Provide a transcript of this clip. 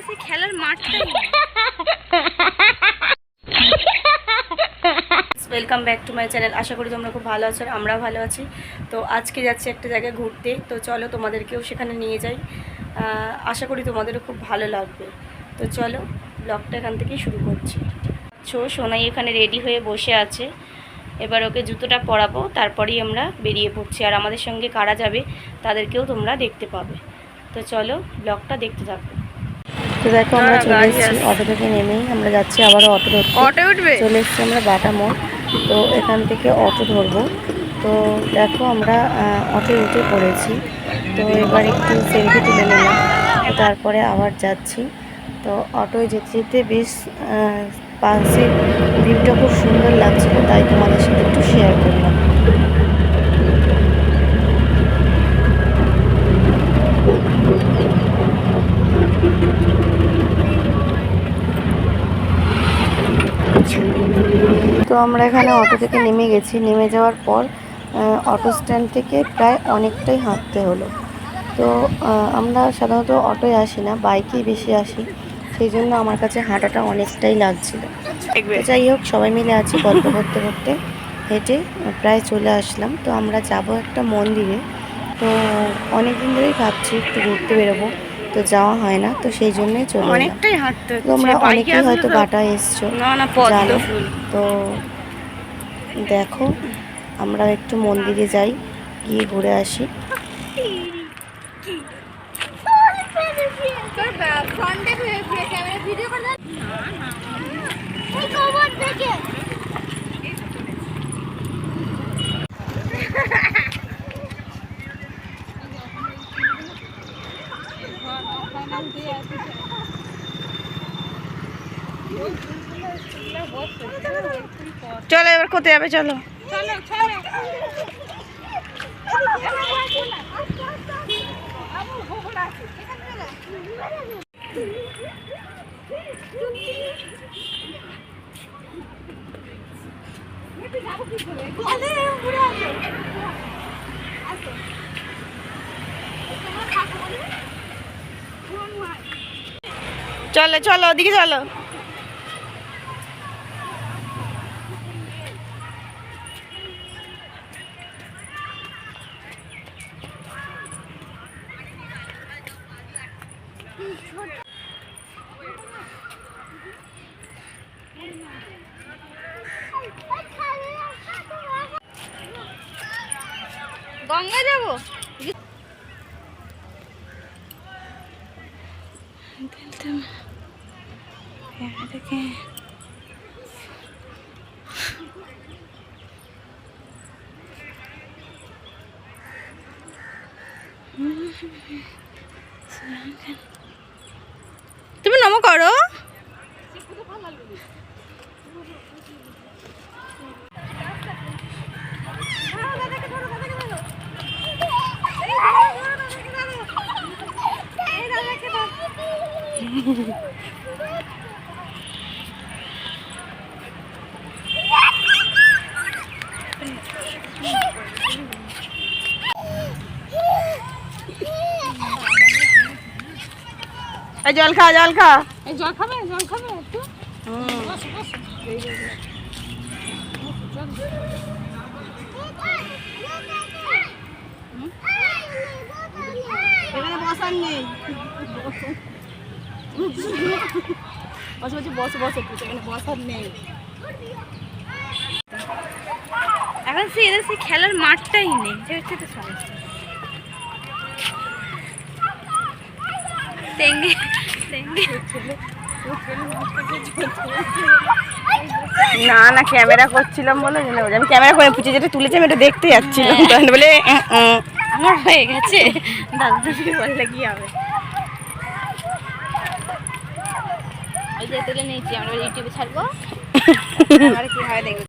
এসে খেলার মাঠটাই welcome back to my channel. আশা করি তোমরা খুব ভালো আছো আর আমরাও ভালো আছি। তো আজকে যাচ্ছি একটা জায়গায় ঘুরতে, তো চলো তোমাদেরকেও সেখানে নিয়ে যাই। আশা করি তোমাদেরও খুব ভালো লাগবে। তো চলো ব্লগটা এখান থেকেই শুরু করছি। সোনাই এখানে রেডি হয়ে বসে আছে, এবার ওকে জুতোটা পরাবো, তারপরেই আমরা বেরিয়ে পড়ছি। আর আমাদের সঙ্গে কারা যাবে তাদেরকেও তোমরা দেখতে পাবে। তো চলো ব্লগটা দেখতে থাকো। তো দেখো আমরা চলে এসেছি, অটো থেকে নেমেই আমরা যাচ্ছি আবারও অটো ধরতে। অটো উঠবে চলে এসেছি আমরা বাটা মোড়, তো এখান থেকে অটো ধরবো। তো দেখো আমরা অটো উঠে পড়েছি। তো এবার একটু সেলফি তুলে নিলাম, তো তারপরে আবার যাচ্ছি। তো অটোয় যেতে যেতে বেশ পাশে ভিউটা খুব সুন্দর লাগছিল, তাই তোমাদের সাথে একটু শেয়ার করলাম। তো আমরা এখানে অটো থেকে নেমে গেছি। নেমে যাওয়ার পর অটো স্ট্যান্ড থেকে প্রায় অনেকটাই হাঁটতে হলো। তো আমরা সাধারণত অটোয় আসি না, বাইকেই বেশি আসি, সেই জন্য আমার কাছে হাঁটাটা অনেকটাই লাগছিল। তো যাই হোক, সবাই মিলে আছি, গল্প করতে করতে হেঁটে প্রায় চলে আসলাম। তো আমরা যাব একটা মন্দিরে। তো অনেক দিন ধরেই ভাবছি একটু ঘুরতে বেরোবো, তো যাওয়া হয় না, তো সেই জন্যই চলে অনেকটাই হাঁটতে। তোমরা অনেকেই হয়তো বাটা এসছো, জানো। তো দেখো আমরা একটু মন্দিরে যাই, গিয়ে ঘুরে আসি। চলো এবার কোথায় যাবে, চলো চলো চলো। চলো চলো ওদিকে চলো। গঙ্গা যাবো। তুমি নমো করো। জল খা, জল খা, জল খাবে, জল খাবে একটু। এখানে বসার নেই, বসে বসে বসে বসে, এখানে বসার নেই। এখন সে এদের সে খেলার মাঠটাই নেই, যে হচ্ছে তো সমস্যা। না না, ক্যামেরা করছিলাম বলে, আমি ক্যামেরা করে পুচে যেটা তুলেছি আমি এটা দেখতে যাচ্ছিলাম, বলে আমার হয়ে গেছে। দাদা দাদি বললে কি হবে, ওই যে তুলে নিয়েছি আমরা ইউটিউবে ছাড়বো, কি হয় দেখবে।